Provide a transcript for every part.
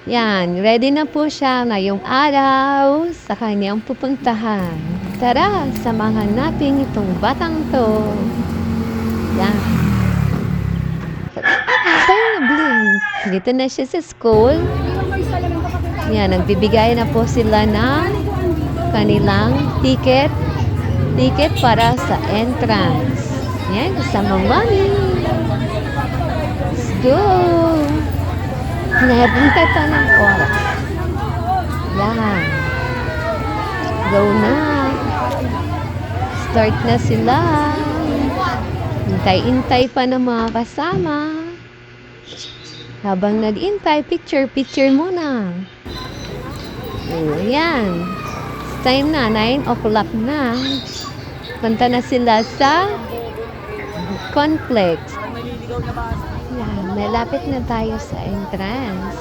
Yan, ready na po siya ngayong araw sa kanyang pupuntahan. Tara, samahan natin itong batang to. Yan. Blink. Dito na siya sa school. Yan, nagbibigay na po sila ng kanilang ticket para sa entrance. Yan, kasama mami. Let's go! Nahintay pa ng oras. Yan. Go na. Start na sila. Hintay-hintay pa ng mga kasama. Habang nag-intay, picture muna. Ayan. Time na, 9 o'clock na. Punta na sila sa complex. Yan, malapit na tayo sa entrance.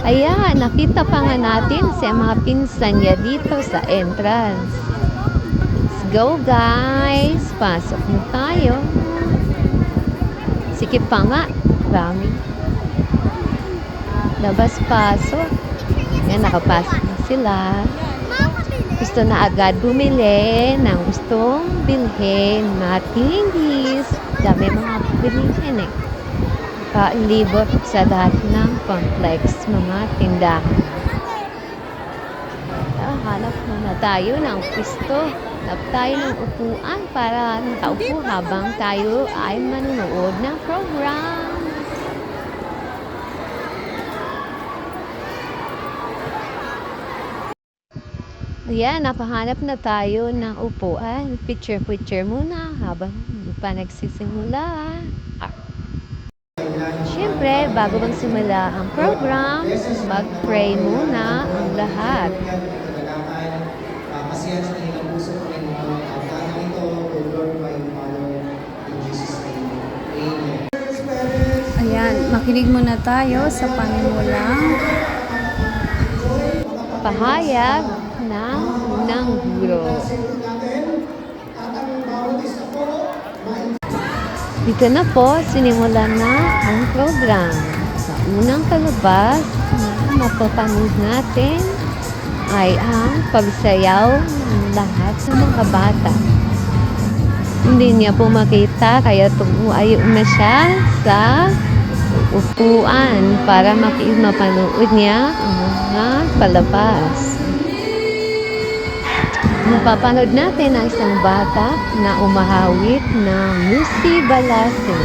Ayan, nakita pa nga natin sa mga pinsan niya dito sa entrance. Let's go guys! Pasok na tayo. Sikip pa nga. Rami. Labas-pasok. Yan, nakapasok na sila. Gusto na agad bumili ng gustong bilhin na tingis. Dami mga bilhin eh. Kailibot sa lahat ng complex mga tindahan. Hanap muna tayo ng pwesto. Hanap tayo ng upuan para nakaupo habang tayo ay manonood ng program. Ayan, napahanap na tayo ng upuan. Picture muna habang pa nagsisimula. Siyempre, bago magsimula ang program, mag-pray muna ang lahat. Ayan, makinig muna tayo sa panimulang Pahayag ng unang guro. Dito na po, sinimulan na ang program. Sa unang palabas na mapapanood natin ay ang pagsayaw ng lahat ng mga bata. Hindi niya po makita, kaya tumuayo na siya sa upuan para mapanood niya ang mga palabas. Napapanood natin ang isang bata na umahawit ng Lucy Balase.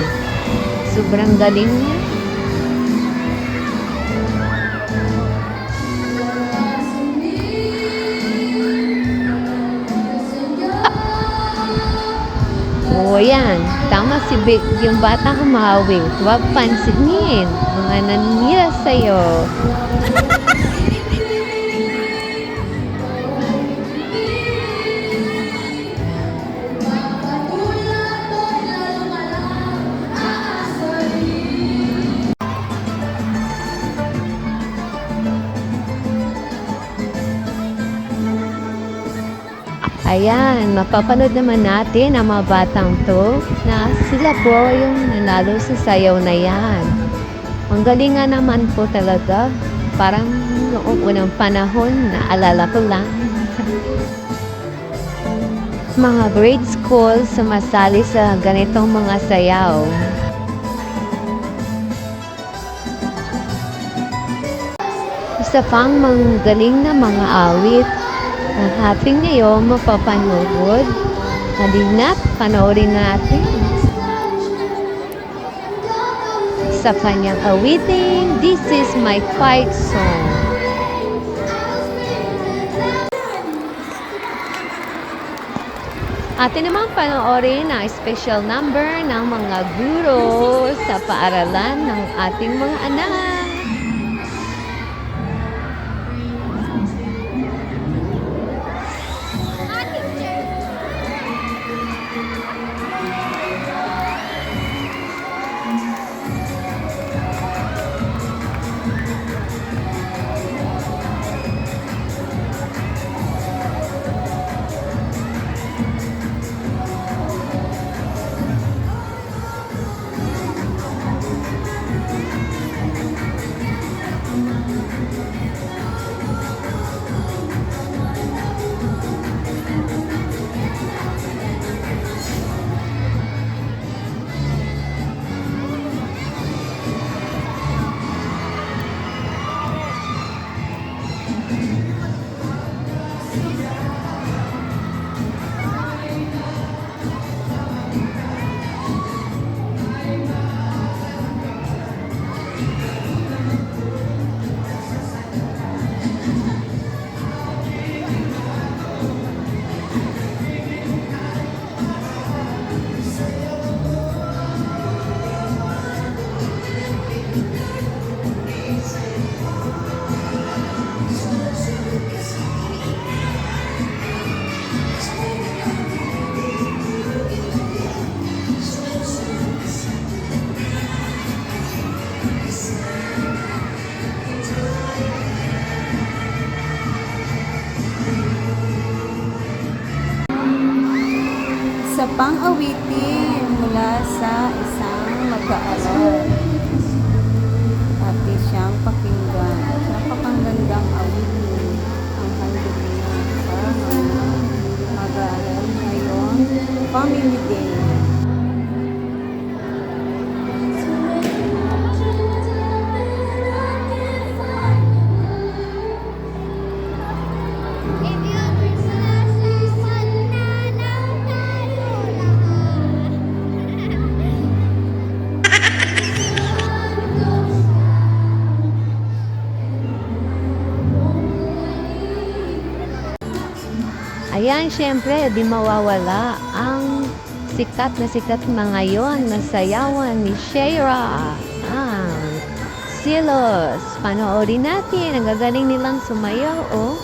Sobrang galing niya. O yan, tama si Big, yung bata humawing. Huwag pansinin, mga nanira sa'yo. Ayan, mapapanood naman natin ang mga batang to na sila po yung nanalo sa sayaw na yan. Ang galing nga naman po talaga. Parang noong unang panahon na alala ko lang. Mga grade school sumasali sa ganitong mga sayaw. Isa pang galing na mga awit. Ang ating ngayon mapapanood. Halina, panoorin natin. Sa kanyang awiting, This is my fight song. Atin naman panoorin ang special number ng mga guro sa paaralan ng ating mga anak. Isa pang awitin mula sa isang mag-aaral. Pati siyang pakinggan. Napakagandang awitin ang handog niya sa mga mag-aaral ngayon. Family Day. Ayan, syempre, di mawawala ang sikat na ngayon na sayawan ni Shayra. Silos. Panoorin natin. Ang gagaling nilang sumayaw, oh.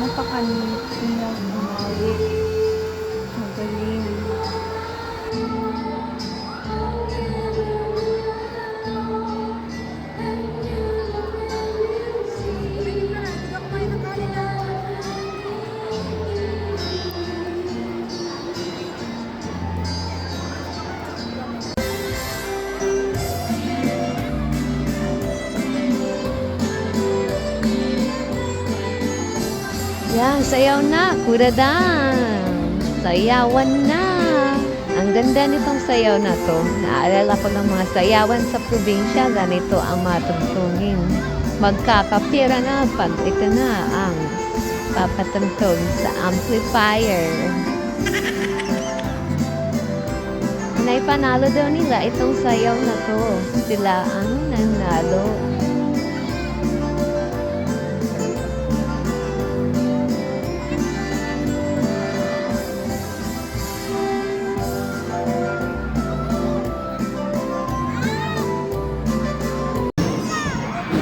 Napakanilang umawit. Magaling. Yan, sayaw na. Kuradan. Sayawan na. Ang ganda nitong sayaw na to. Naalala ko ng mga sayawan sa probinsya. Ganito ang matugtungin. Magkakapira na pag ito na ang papatugtog sa amplifier. Naipanalo daw nila itong sayaw na to. Sila ang nanalo.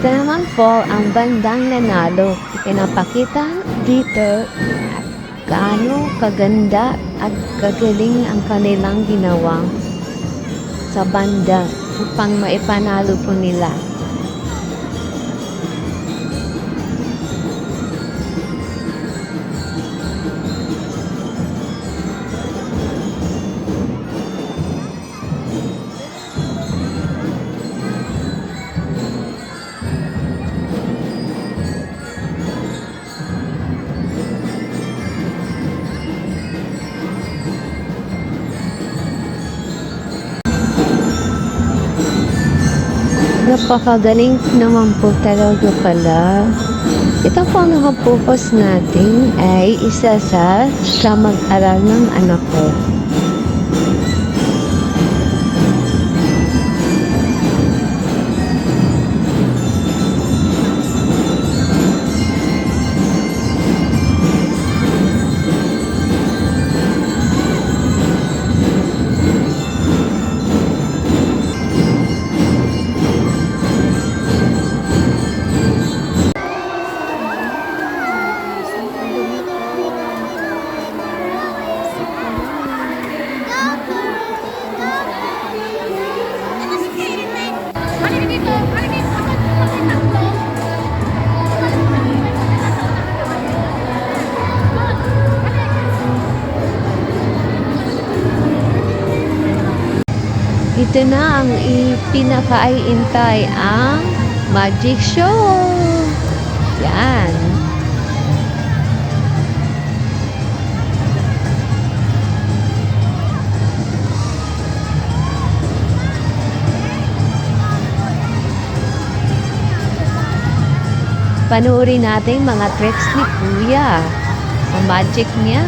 Ito naman po ang bandang nanalo. Pinapakita dito gaano kaganda at kagaling ang kanilang ginawa sa banda upang maipanalo po nila. Napakagaling naman po talaga pala. Ito po ang nakapokus natin ay isa sa mag-aral ng anak ko. Ito na ang ipinakaintay ang magic show. Yan. Panoorin natin mga tricks ni Kuya sa magic niya.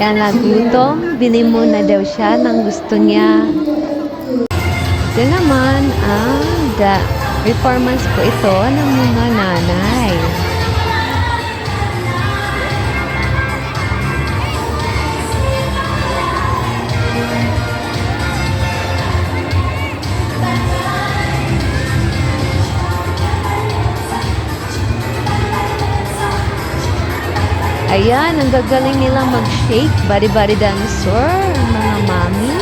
Kaya nagutom, bili muna daw siya ng gusto niya. Ito naman ang performance po ito ng mga nanay. Ayan, ang gagaling nila mag-shake. Bari-bari dancer, mga mami.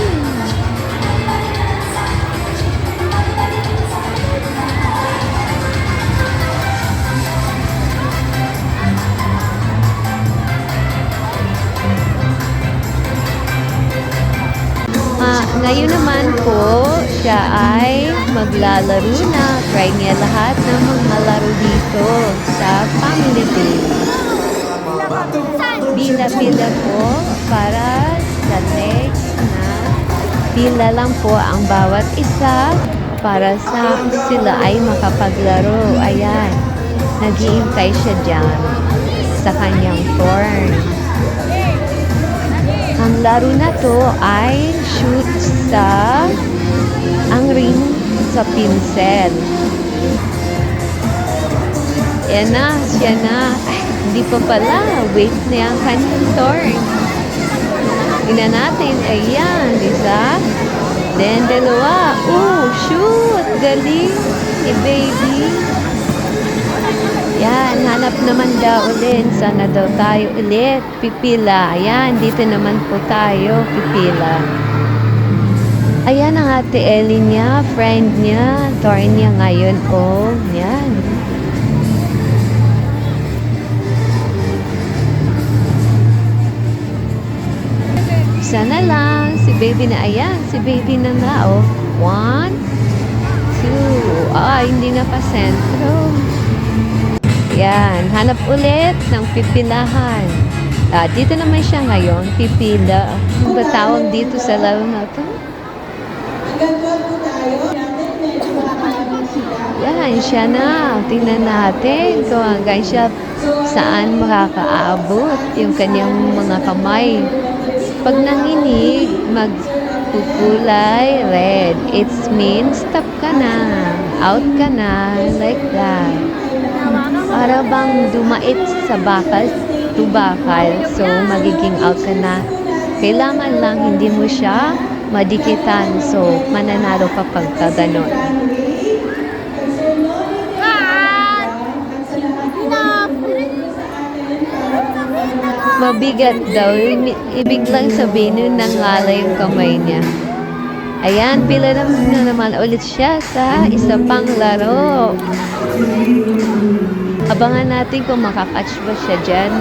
Ngayon naman po, siya ay maglalaro na. Try niya lahat ng mga laro dito sa Family Day. Pila-pila po para sa next na pila lang po ang bawat isa para sa sila ay makapaglaro. Ayan, nag-iintay siya dyan sa kanyang turn. Ang laro na to ay shoot sa ang ring sa pinsel. Yan na, siya na. Ay, hindi pa pala. Wait na ang kanyang turn. Ina natin. Ayan, isa. Then, dalawa. Shoot! Galing. Baby. Yan, hanap naman daw ulit. Sana daw tayo ulit. Pipila. Ayan, dito naman po tayo. Pipila. Ayan ang ate Ellie niya, friend niya. Turn niya ngayon. Yan. Sana lang. Si baby na. Ayan, si baby na nga. 1, 2. Hindi na pa sentro. Yan, hanap ulit ng pipilahan. Dito naman siya ngayon, pipila. Ano ba tawag dito sa laro na ito? Yan, siya na. Tingnan natin kung hanggang siya saan makakaabot yung kanyang mga kamay. Pag nanginig, magpukulay red. It means stop ka na. Out ka na. Like that. Para bang dumait sa bakal, tubakal, so magiging out ka na. Kailangan lang hindi mo siya madikitan, so mananalo ka pagka ganon. Mabigat daw, ibig lang sabihin nun nangalay yung kamay niya. Ayan, pila na naman ulit siya sa isa pang laro. Abangan natin kung makakatch ba siya dyan.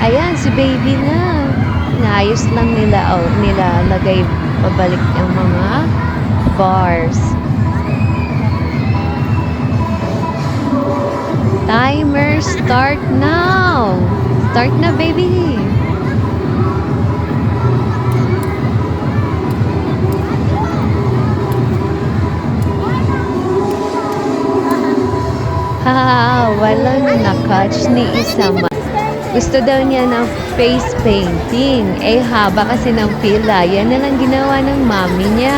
Ayan, si baby na. Naayos lang nila, nilalagay pabalik ang mga bars. Timer start now. Start na, baby. Walang nakatch ni Isama. Gusto daw niya ng face painting. Haba kasi ng pila. Yan na lang ginawa ng mami niya.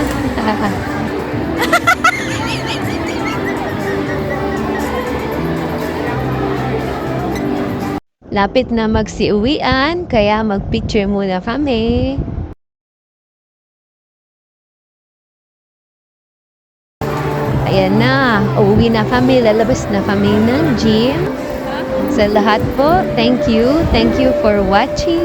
Lapit na magsiuwian, kaya magpicture muna kami. Ayan na, uuwi na kami, lalabas na kami ng gym. Sa lahat po, thank you for watching.